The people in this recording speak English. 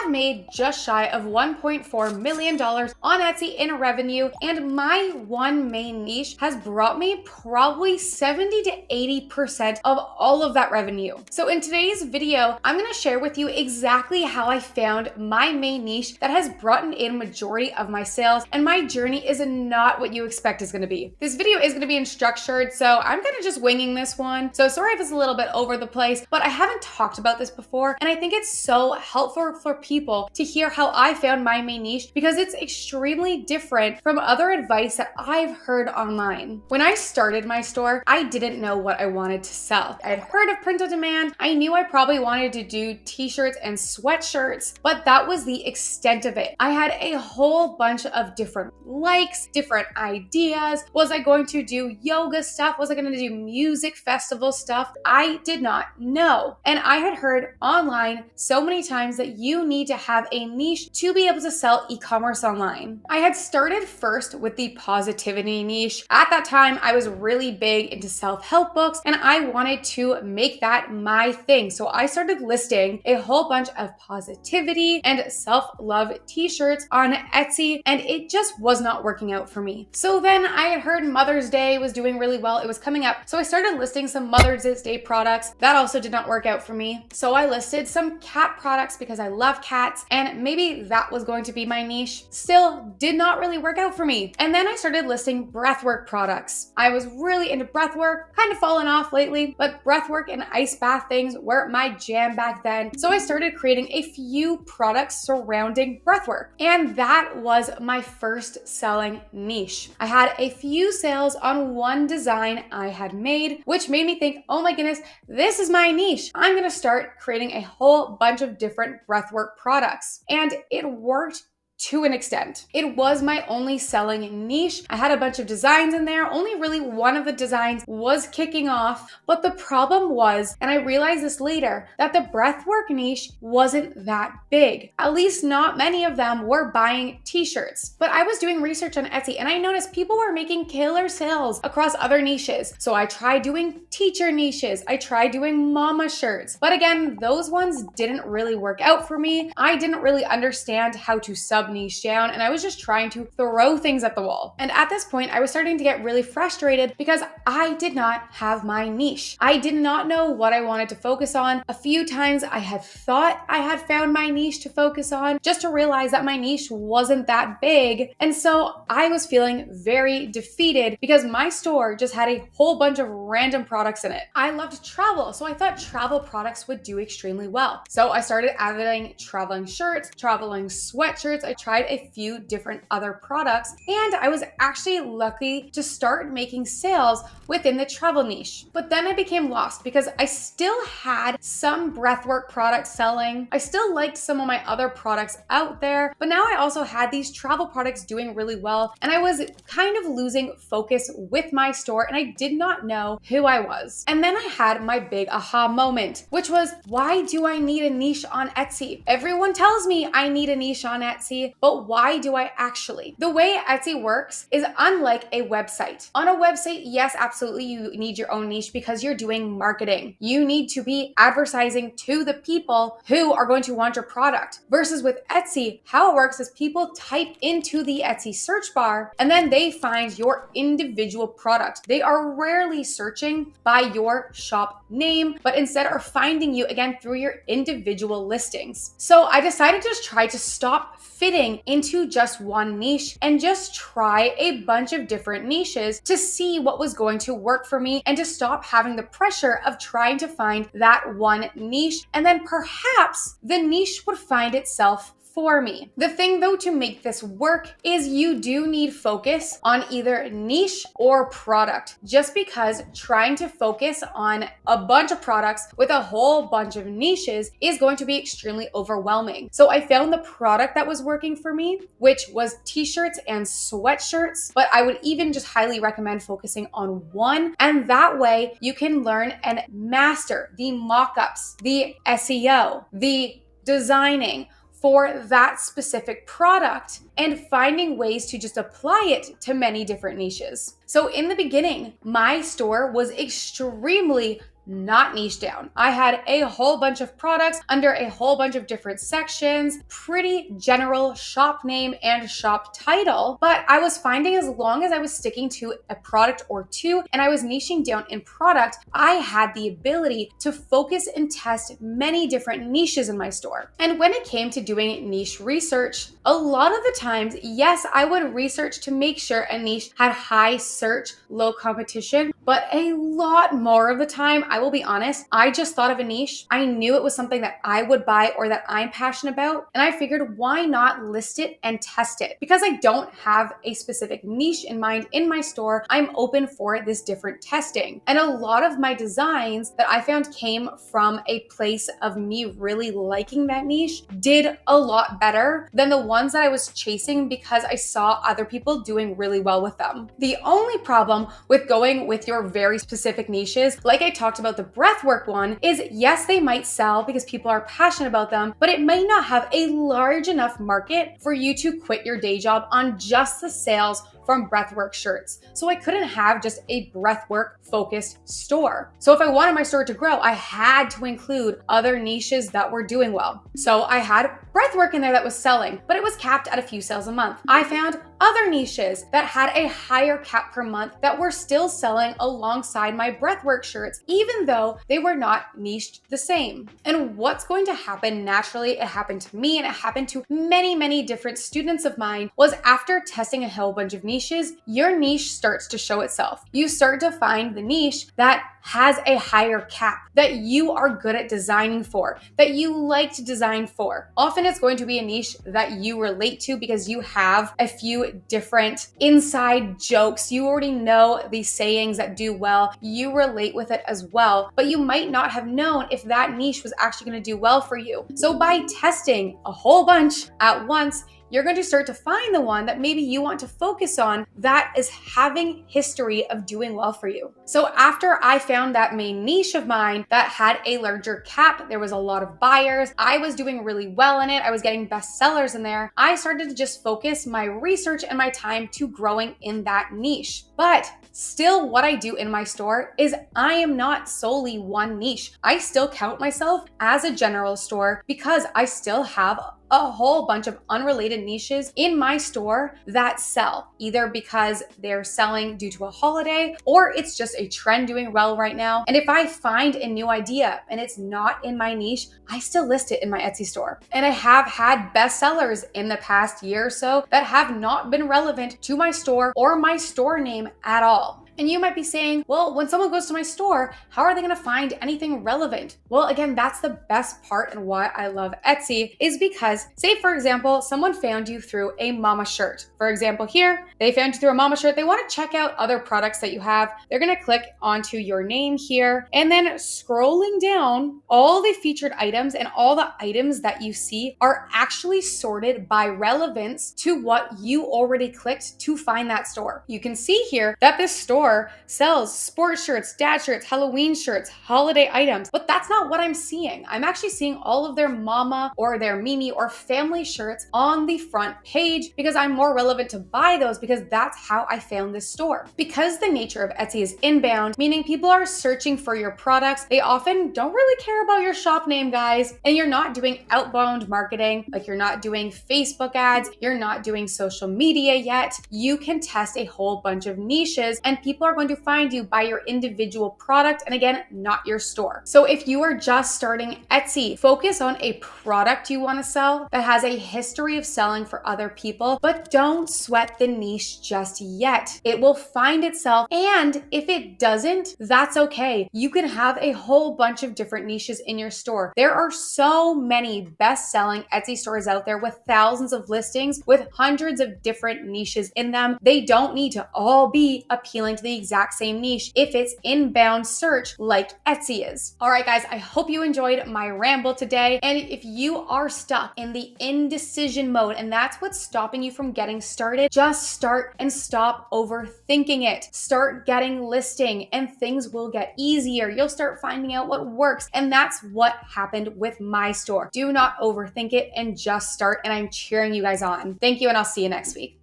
have made just shy of $1.4 million on Etsy in revenue, and my one main niche has brought me probably 70 to 80% of all of that revenue. So in today's video, I'm gonna share with you exactly how I found my main niche that has brought in majority of my sales, and my journey is not what you expect it's gonna be. This video is gonna be structured, so I'm kind of just winging this one. So sorry if it's a little bit over the place, but I haven't talked about this before, and I think it's so helpful for people to hear how I found my main niche because it's extremely different from other advice that I've heard online. When I started my store, I didn't know what I wanted to sell. I had heard of print on demand. I knew I probably wanted to do t-shirts and sweatshirts, but that was the extent of it. I had a whole bunch of different likes, different ideas. Was I going to do yoga stuff? Was I going to do music festival stuff? I did not know. And I had heard online so many times that you need to have a niche to be able to sell e-commerce online. I had started first with the positivity niche. At that time, I was really big into self-help books and I wanted to make that my thing. So I started listing a whole bunch of positivity and self-love t-shirts on Etsy, and it just was not working out for me. So then I had heard Mother's Day was doing really well. It was coming up. So I started listing some Mother's Day products. That also did not work out for me. So I listed some cat products because I love cats, and maybe that was going to be my niche. Still did not really work out for me. And then I started listing breathwork products. I was really into breathwork, kind of fallen off lately, but breathwork and ice bath things were my jam back then. So I started creating a few products surrounding breathwork, and that was my first selling niche. I had a few sales on one design I had made, which made me think, oh my goodness, this is my niche. I'm gonna start creating a whole bunch of different breathwork products. And it worked to an extent. It was my only selling niche. I had a bunch of designs in there. Only really one of the designs was kicking off. But the problem was, and I realized this later, that the breathwork niche wasn't that big. At least not many of them were buying t-shirts. But I was doing research on Etsy and I noticed people were making killer sales across other niches. So I tried doing teacher niches. I tried doing mama shirts. But again, those ones didn't really work out for me. I didn't really understand how to sub niche down, and I was just trying to throw things at the wall. And at this point, I was starting to get really frustrated because I did not have my niche. I did not know what I wanted to focus on. A few times I had thought I had found my niche to focus on, just to realize that my niche wasn't that big. And so I was feeling very defeated because my store just had a whole bunch of random products in it. I loved travel, so I thought travel products would do extremely well. So I started adding traveling shirts, traveling sweatshirts. I tried a few different other products, and I was actually lucky to start making sales within the travel niche. But then I became lost because I still had some breathwork products selling. I still liked some of my other products out there, but now I also had these travel products doing really well, and I was kind of losing focus with my store, and I did not know who I was. And then I had my big aha moment, which was, why do I need a niche on Etsy? Everyone tells me I need a niche on Etsy, but why do I actually? The way Etsy works is unlike a website. On a website, yes, absolutely, you need your own niche because you're doing marketing. You need to be advertising to the people who are going to want your product. Versus with Etsy, how it works is people type into the Etsy search bar and then they find your individual product. They are rarely searching by your shop name, but instead are finding you again through your individual listings. So I decided to just try to stop fitting into just one niche and just try a bunch of different niches to see what was going to work for me and to stop having the pressure of trying to find that one niche, and then perhaps the niche would find itself for me. The thing though to make this work is you do need focus on either niche or product, just because trying to focus on a bunch of products with a whole bunch of niches is going to be extremely overwhelming. So I found the product that was working for me, which was t-shirts and sweatshirts, but I would even just highly recommend focusing on one, and that way you can learn and master the mock-ups, the SEO, the designing, for that specific product and finding ways to just apply it to many different niches. So in the beginning, my store was extremely not niche down. I had a whole bunch of products under a whole bunch of different sections, pretty general shop name and shop title, but I was finding as long as I was sticking to a product or two and I was niching down in product, I had the ability to focus and test many different niches in my store. And when it came to doing niche research, a lot of the times, yes, I would research to make sure a niche had high search, low competition, but a lot more of the time, I will be honest, I just thought of a niche. I knew it was something that I would buy or that I'm passionate about, and I figured why not list it and test it? Because I don't have a specific niche in mind in my store, I'm open for this different testing. And a lot of my designs that I found came from a place of me really liking that niche did a lot better than the ones that I was chasing because I saw other people doing really well with them. The only problem with going with your very specific niches, like I talked about the breathwork one, is yes, they might sell because people are passionate about them, but it might not have a large enough market for you to quit your day job on just the sales from breathwork shirts. So I couldn't have just a breathwork focused store. So if I wanted my store to grow, I had to include other niches that were doing well. So I had breathwork in there that was selling, but it was capped at a few sales a month. I found other niches that had a higher cap per month that were still selling alongside my breathwork shirts, even though they were not niched the same. And what's going to happen naturally, it happened to me and it happened to many, many different students of mine, was after testing a whole bunch of niches, your niche starts to show itself. You start to find the niche that has a higher cap, that you are good at designing for, that you like to design for. Often it's going to be a niche that you relate to because you have a few different inside jokes. You already know these sayings that do well. You relate with it as well, but you might not have known if that niche was actually going to do well for you. So by testing a whole bunch at once, you're going to start to find the one that maybe you want to focus on that is having history of doing well for you. So after I found that main niche of mine that had a larger cap, there was a lot of buyers, I was doing really well in it, I was getting bestsellers in there, I started to just focus my research and my time to growing in that niche. But still, what I do in my store is I am not solely one niche. I still count myself as a general store because I still have a whole bunch of unrelated niches in my store that sell, either because they're selling due to a holiday or it's just a trend doing well right now. And if I find a new idea and it's not in my niche, I still list it in my Etsy store. And I have had bestsellers in the past year or so that have not been relevant to my store or my store name at all. And you might be saying, well, when someone goes to my store, how are they going to find anything relevant? Well, again, that's the best part and why I love Etsy is because, say for example, someone found you through a mama shirt. For example, here, they found you through a mama shirt. They want to check out other products that you have. They're going to click onto your name here and then scrolling down, all the featured items and all the items that you see are actually sorted by relevance to what you already clicked to find that store. You can see here that this store sells sports shirts, dad shirts, Halloween shirts, holiday items, but that's not what I'm seeing. I'm actually seeing all of their mama or their Mimi or family shirts on the front page because I'm more relevant to buy those because that's how I found this store. Because the nature of Etsy is inbound, meaning people are searching for your products, they often don't really care about your shop name, guys, and you're not doing outbound marketing, like you're not doing Facebook ads, you're not doing social media yet. You can test a whole bunch of niches and people are going to find you by your individual product and again, not your store. So if you are just starting Etsy, focus on a product you want to sell that has a history of selling for other people, but don't sweat the niche just yet. It will find itself, and if it doesn't, that's okay. You can have a whole bunch of different niches in your store. There are so many best-selling Etsy stores out there with thousands of listings with hundreds of different niches in them. They don't need to all be appealing to the exact same niche if it's inbound search like Etsy is. All right, guys, I hope you enjoyed my ramble today. And if you are stuck in the indecision mode and that's what's stopping you from getting started, just start and stop overthinking it. Start getting listing and things will get easier. You'll start finding out what works. And that's what happened with my store. Do not overthink it and just start. And I'm cheering you guys on. Thank you, and I'll see you next week.